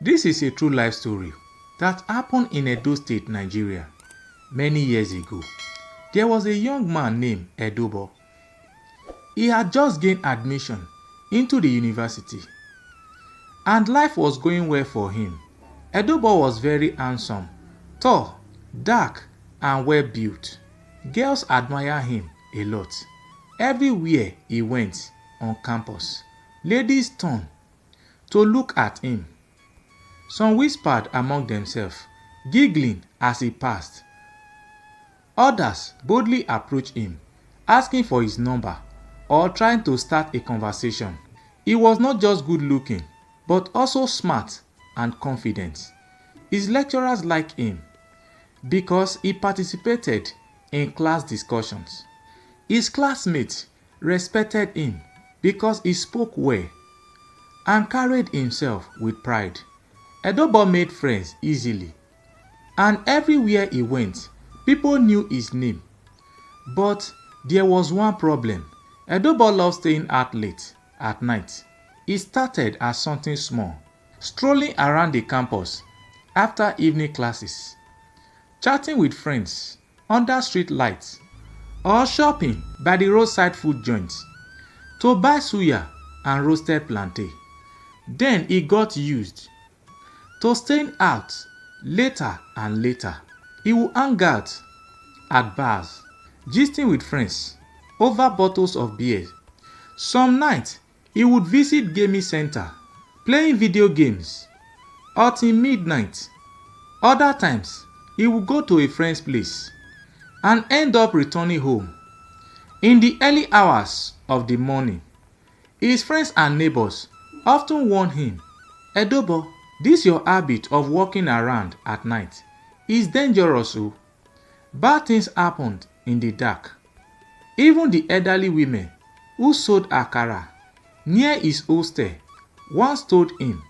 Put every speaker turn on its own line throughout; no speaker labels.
This is a true life story that happened in Edo State, Nigeria, many years ago. There was a young man named Edo. He had just gained admission into the university, and life was going well for him. Edo was very handsome, tall, dark, and well built. Girls admire him a lot. Everywhere he went on campus, ladies turned to look at him. Some whispered among themselves, giggling as he passed. Others boldly approached him, asking for his number or trying to start a conversation. He was not just good looking, but also smart and confident. His lecturers liked him because he participated in class discussions. His classmates respected him because he spoke well and carried himself with pride. Edo made friends easily, and everywhere he went, people knew his name. But there was one problem. Edo loved staying out late at night. It started as something small, strolling around the campus after evening classes, chatting with friends under street lights, or shopping by the roadside food joints to buy suya and roasted plantain. Then he got used to staying out later and later. He would hang out at bars, gisting with friends over bottles of beer. Some nights he would visit gaming center, playing video games until midnight. Other times he would go to a friend's place and end up returning home in the early hours of the morning. His friends and neighbors often warned him, "Edo, this your habit of walking around at night is dangerous. Bad things happened in the dark." Even the elderly women who sold Akara near his hostel once told him,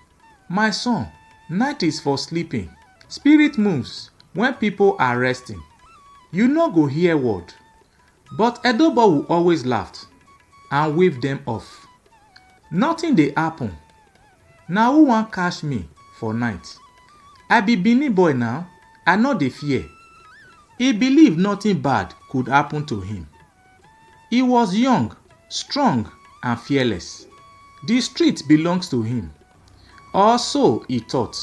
"My son, night is for sleeping. Spirit moves when people are resting. You no go hear word." But Edo would always laugh and wave them off. "Nothing dey happen. Na who wan catch me for night? I be Benin boy now, I no dey fear." He believed nothing bad could happen to him. He was young, strong, and fearless. The street belongs to him, or so he thought.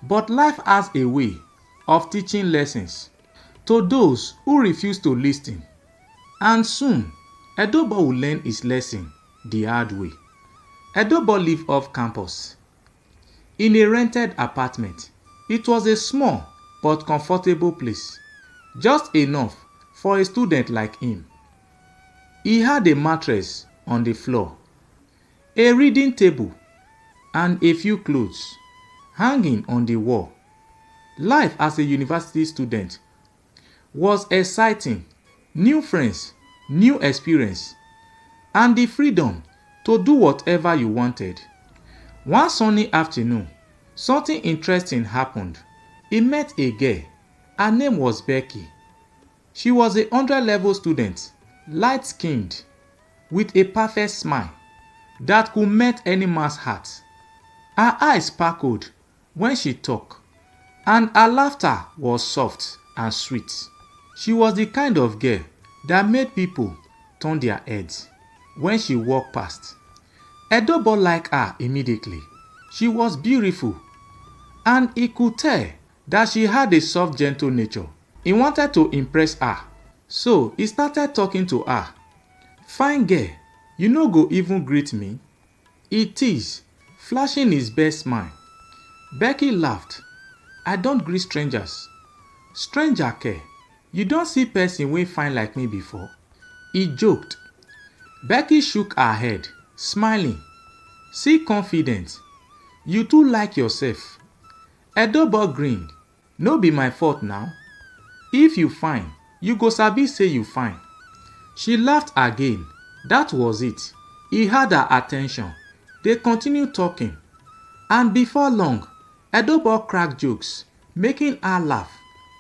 But life has a way of teaching lessons to those who refuse to listen. And soon, Edo would learn his lesson the hard way. Edo lived off campus in a rented apartment. It was a small but comfortable place, just enough for a student like him. He had a mattress on the floor, a reading table, and a few clothes hanging on the wall. Life as a university student was exciting. New friends, new experience, and the freedom to do whatever you wanted. One sunny afternoon, something interesting happened. He met a girl. Her name was Becky. She was a 100-level student, light-skinned, with a perfect smile that could melt any man's heart. Her eyes sparkled when she talked, and her laughter was soft and sweet. She was the kind of girl that made people turn their heads when she walked past. Edo liked her immediately. She was beautiful, and he could tell that she had a soft, gentle nature. He wanted to impress her, so he started talking to her. "Fine girl, you no go even greet me?" he teased, flashing his best smile. Becky laughed. "I don't greet strangers." "Stranger care, you don't see person wey fine like me before?" he joked. Becky shook her head, smiling. "See confident. You too like yourself." Edo grinned. "No be my fault now. If you fine, you go sabi say you fine." She laughed again. That was it. He had her attention. They continued talking, and before long, Edo cracked jokes, making her laugh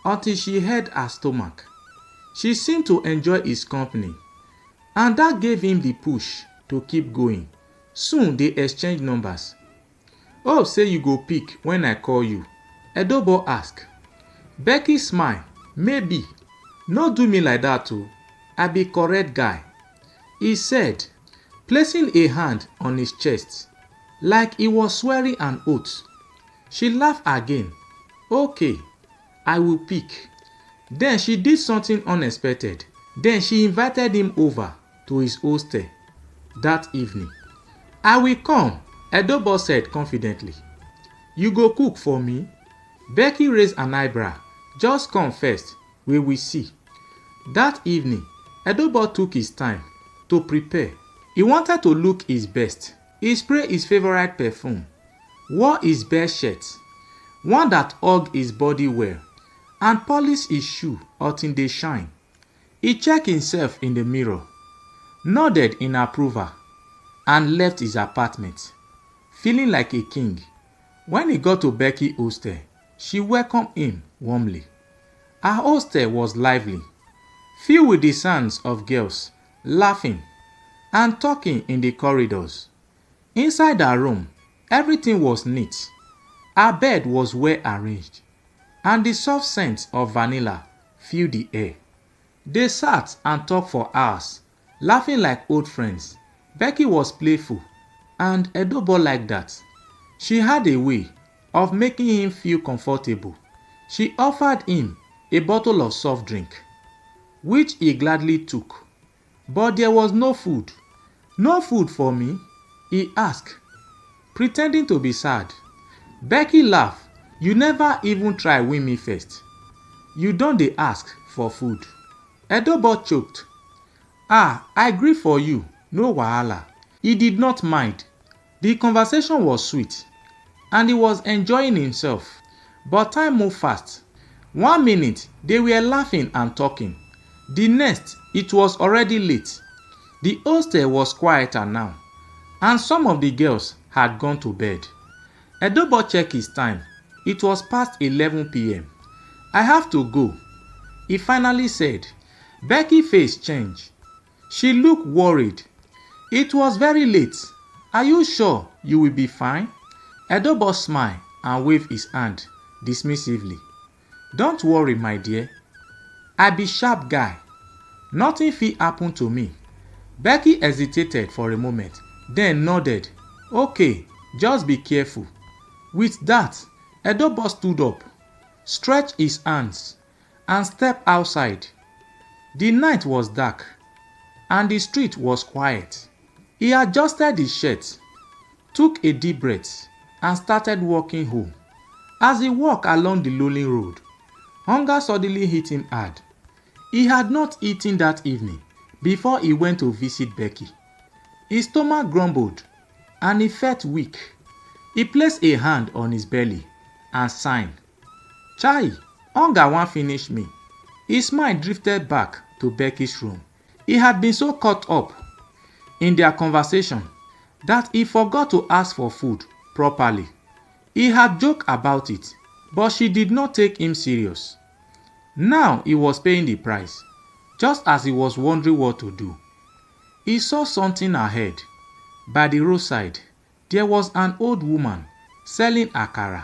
until she hurt her stomach. She seemed to enjoy his company, and that gave him the push to keep going. Soon they exchanged numbers. "Oh, say you go pick when I call you," Edobo ask. Becky smile. "Maybe. No do me like that too. I be correct guy," he said, placing a hand on his chest, like he was swearing an oath. She laughed again. "Okay, I will pick." Then she did something unexpected. Then she invited him over to his hostel that evening. "I will come," Edobo said confidently. "You go cook for me?" Becky raised an eyebrow. "Just come first, we will see." That evening, Edobo took his time to prepare. He wanted to look his best. He sprayed his favorite perfume, wore his best shirt, one that hugged his body well, and polished his shoe until they shine. He checked himself in the mirror, nodded in approval, and left his apartment, feeling like a king. When he got to Becky's hostel, she welcomed him warmly. Her hostel was lively, filled with the sounds of girls laughing and talking in the corridors. Inside her room, everything was neat. Her bed was well arranged, and the soft scent of vanilla filled the air. They sat and talked for hours, laughing like old friends. Becky was playful, and Edobo liked that. She had a way of making him feel comfortable. She offered him a bottle of soft drink, which he gladly took. But there was no food. "No food for me?" he asked, pretending to be sad. Becky laughed. "You never even try win me first. You don't dey ask for food." Edobo choked. I gree for you, no wahala." He did not mind. The conversation was sweet, and he was enjoying himself. But time moved fast. 1 minute, they were laughing and talking. The next, it was already late. The hostel was quieter now, and some of the girls had gone to bed. Edobo checked his time. It was past 11 p.m. "I have to go," he finally said. Becky's face changed. She looked worried. "It was very late. Are you sure you will be fine?" Edobo smiled and waved his hand dismissively. "Don't worry, my dear. I be sharp guy. Nothing fit happen to me." Becky hesitated for a moment, then nodded. "Okay, just be careful." With that, Edobo stood up, stretched his hands, and stepped outside. The night was dark, and the street was quiet. He adjusted his shirt, took a deep breath, and started walking home. As he walked along the lonely road, hunger suddenly hit him hard. He had not eaten that evening before he went to visit Becky. His stomach grumbled, and he felt weak. He placed a hand on his belly and sighed. "Chai, hunger wan finish me." His mind drifted back to Becky's room. He had been so caught up in their conversation that he forgot to ask for food properly. He had joked about it, but she did not take him serious. Now he was paying the price, just as he was wondering what to do. He saw something ahead. By the roadside, there was an old woman selling Akara.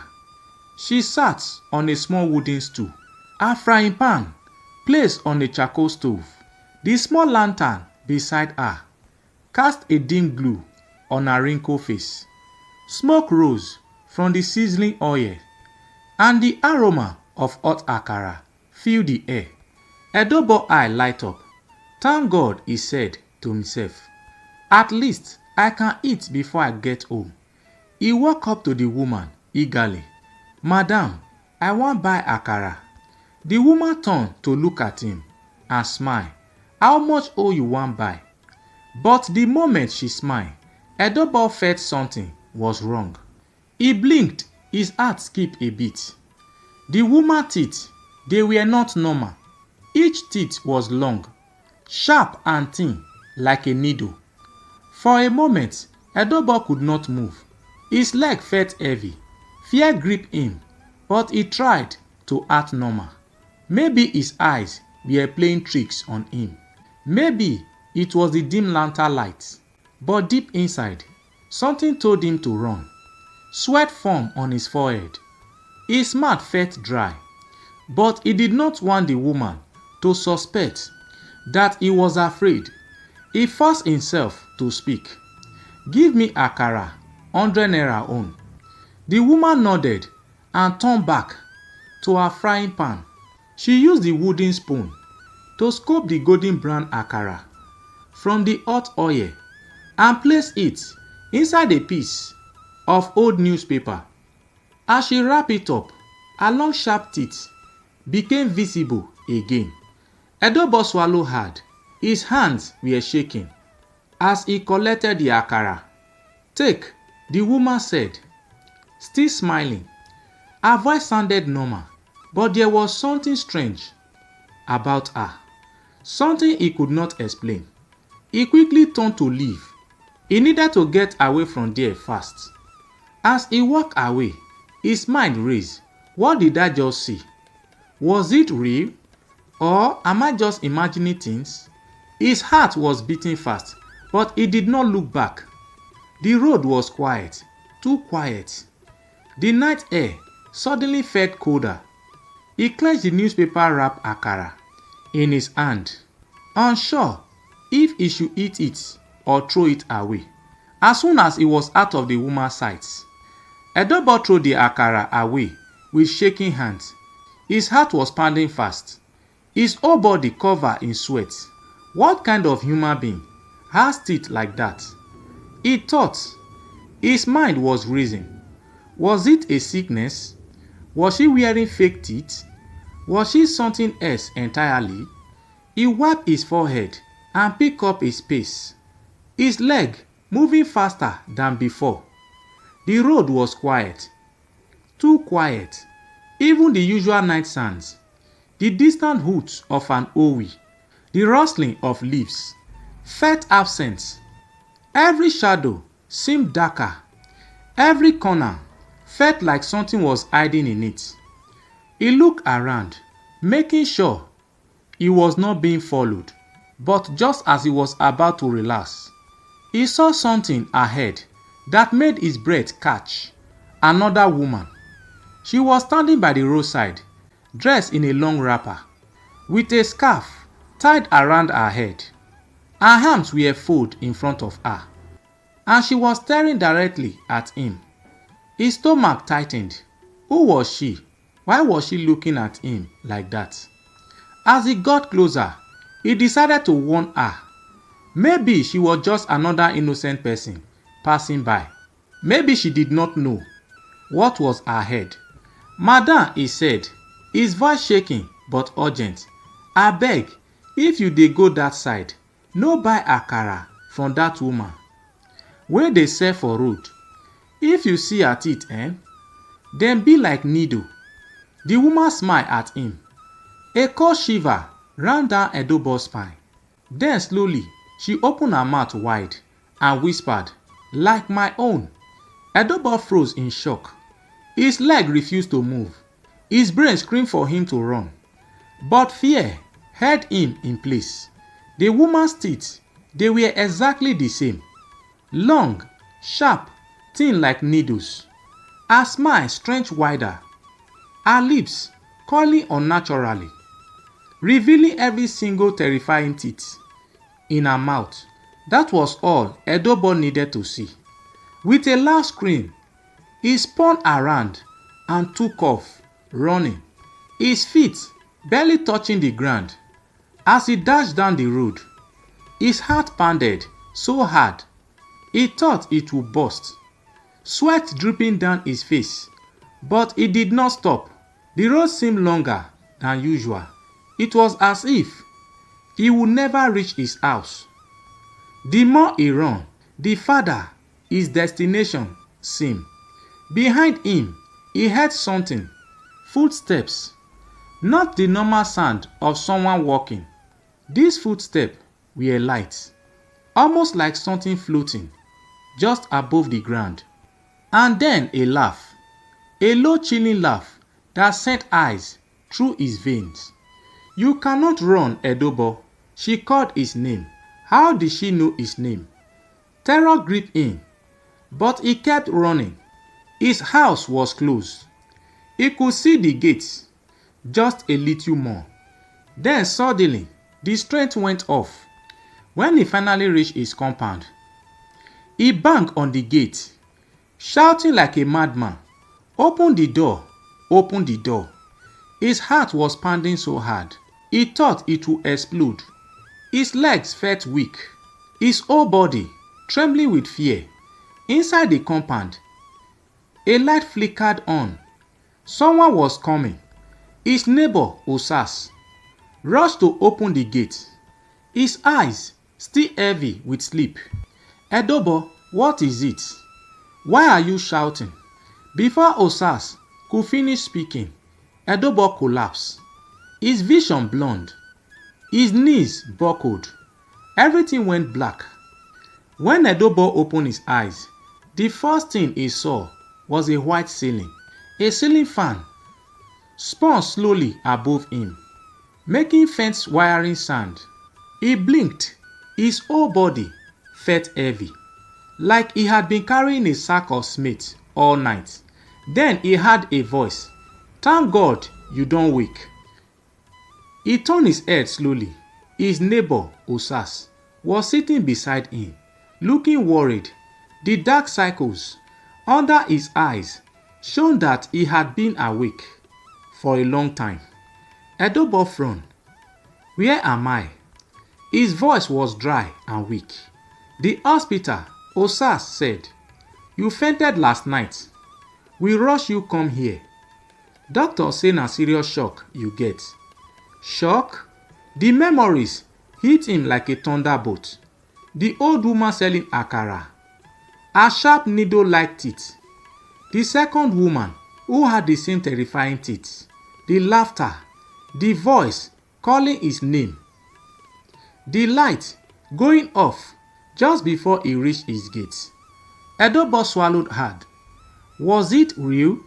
She sat on a small wooden stool, her frying pan placed on a charcoal stove. The small lantern beside her cast a dim glow on her wrinkled face. Smoke rose from the sizzling oil, and the aroma of hot Akara filled the air. Edobo's eye light up. "Thank God," he said to himself. "At least I can eat before I get home." He walked up to the woman eagerly. "Madam, I want buy Akara." The woman turned to look at him and smiled. "How much owe you want buy?" But the moment she smiled, Edobo felt something was wrong. He blinked, his heart skipped a beat. The woman's teeth, they were not normal. Each teeth was long, sharp and thin like a needle. For a moment, Edobo could not move. His leg felt heavy. Fear gripped him, but he tried to act normal. Maybe his eyes were playing tricks on him. Maybe it was the dim lantern light. But deep inside, something told him to run. Sweat formed on his forehead. His mouth felt dry, but he did not want the woman to suspect that he was afraid. He forced himself to speak. "Give me Akara, 100 naira on." The woman nodded and turned back to her frying pan. She used the wooden spoon to scoop the golden brown Akara from the hot oil and place it inside a piece of old newspaper. As she wrapped it up, her long sharp teeth became visible again. Edobo swallowed hard. His hands were shaking as he collected the Akara. "Take," the woman said, still smiling. Her voice sounded normal, but there was something strange about her, something he could not explain. He quickly turned to leave. He needed to get away from there fast. As he walked away, his mind raced. What did I just see? Was it real? Or am I just imagining things? His heart was beating fast, but he did not look back. The road was quiet, too quiet. The night air suddenly felt colder. He clenched the newspaper wrapped Akara in his hand, unsure if he should eat it or throw it away. As soon as he was out of the woman's sight, Edobo threw the Akara away with shaking hands. His heart was pounding fast, his whole body covered in sweat. What kind of human being has teeth like that? He thought. His mind was racing. Was it a sickness? Was she wearing fake teeth? Was she something else entirely? He wiped his forehead and picked up his pace, his leg moving faster than before. The road was quiet, too quiet. Even the usual night sounds, the distant hoots of an owie, the rustling of leaves, felt absent. Every shadow seemed darker. Every corner felt like something was hiding in it. He looked around, making sure he was not being followed. But just as he was about to relax, he saw something ahead that made his breath catch. Another woman. She was standing by the roadside, dressed in a long wrapper, with a scarf tied around her head. Her arms were folded in front of her, and she was staring directly at him. His stomach tightened. Who was she? Why was she looking at him like that? As he got closer, he decided to warn her. Maybe she was just another innocent person passing by. Maybe she did not know what was ahead. "Madam," he said, his voice shaking but urgent. "I beg, if you dey go that side, no buy Akara from that woman wey dey sell for road. If you see her teeth, dem be like needle." The woman smiled at him. A cold shiver ran down Edobo's spine. Then slowly, she opened her mouth wide and whispered, "Like my own." Edobo froze in shock. His leg refused to move. His brain screamed for him to run. But fear held him in place. The woman's teeth, they were exactly the same. Long, sharp, thin like needles. Her smile stretched wider. Her lips curling unnaturally, revealing every single terrifying teeth in her mouth. That was all Edobo needed to see. With a loud scream, he spun around and took off, running, his feet barely touching the ground. As he dashed down the road, his heart pounded so hard, he thought it would burst. Sweat dripping down his face, but it did not stop. The road seemed longer than usual. It was as if he would never reach his house. The more he ran, the farther his destination seemed. Behind him, he heard something. Footsteps. Not the normal sound of someone walking. These footsteps were light, almost like something floating just above the ground. And then a laugh. A low chilling laugh that sent ice through his veins. "You cannot run, Edobo." She called his name. How did she know his name? Terror gripped him, but he kept running. His house was closed. He could see the gates, just a little more. Then suddenly, the strength went off. When he finally reached his compound, he banged on the gate, shouting like a madman, "Open the door! Open the door!" His heart was pounding so hard, he thought it would explode. His legs felt weak, his whole body trembling with fear. Inside the compound, a light flickered on. Someone was coming. His neighbor, Osas, rushed to open the gate, his eyes still heavy with sleep. "Edobo, what is it? Why are you shouting?" Before Osas could finish speaking, Edobo collapsed. His vision blurred. His knees buckled. Everything went black. When Edobo opened his eyes, the first thing he saw was a white ceiling. A ceiling fan spun slowly above him, making faint wiring sound. He blinked. His whole body felt heavy, like he had been carrying a sack of cement all night. Then he heard a voice. "Thank God you don't wake." He turned his head slowly. His neighbor, Osas, was sitting beside him, looking worried. The dark circles under his eyes showed that he had been awake for a long time. Edobo frowned. "Where am I?" His voice was dry and weak. "The hospital," Osas said. "You fainted last night. We rushed you come here. Doctor say na serious shock you get." Shock? The memories hit him like a thunderbolt. The old woman selling Akara, her sharp needle-like teeth. The second woman who had the same terrifying teeth. The laughter, the voice calling his name. The light going off just before he reached his gate. Edobo swallowed hard. Was it real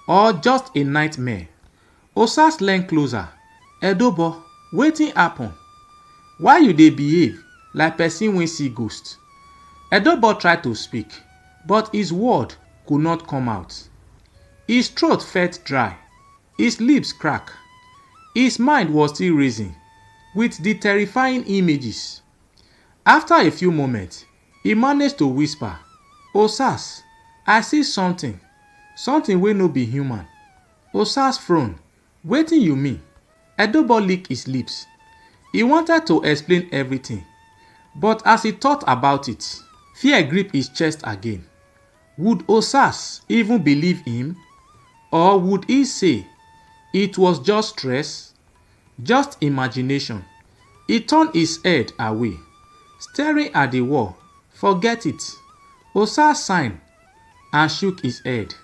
or just a nightmare? Osas leaned closer. "Edobo, wetin happen? Why you dey behave like person wey see ghost?" Edobo tried to speak, but his word could not come out. His throat felt dry. His lips cracked. His mind was still racing with the terrifying images. After a few moments, he managed to whisper, "Osas, I see something wey no be human." Osas frowned. "Wetin you mean?" Edobo licked his lips. He wanted to explain everything, but as he thought about it, fear gripped his chest again. Would Osas even believe him? Or would he say it was just stress, just imagination? He turned his head away, staring at the wall. "Forget it." Osas sighed and shook his head.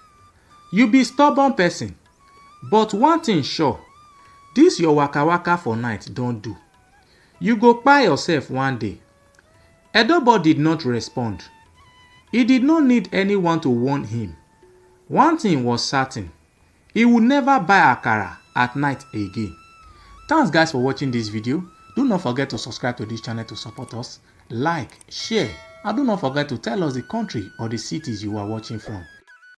"You be stubborn person, but one thing sure, this your waka waka for night don't do. You go kpai yourself one day." Edobo did not respond. He did not need anyone to warn him. One thing was certain, he would never buy Akara at night again. Thanks guys for watching this video. Do not forget to subscribe to this channel to support us, like, share, and do not forget to tell us the country or the cities you are watching from.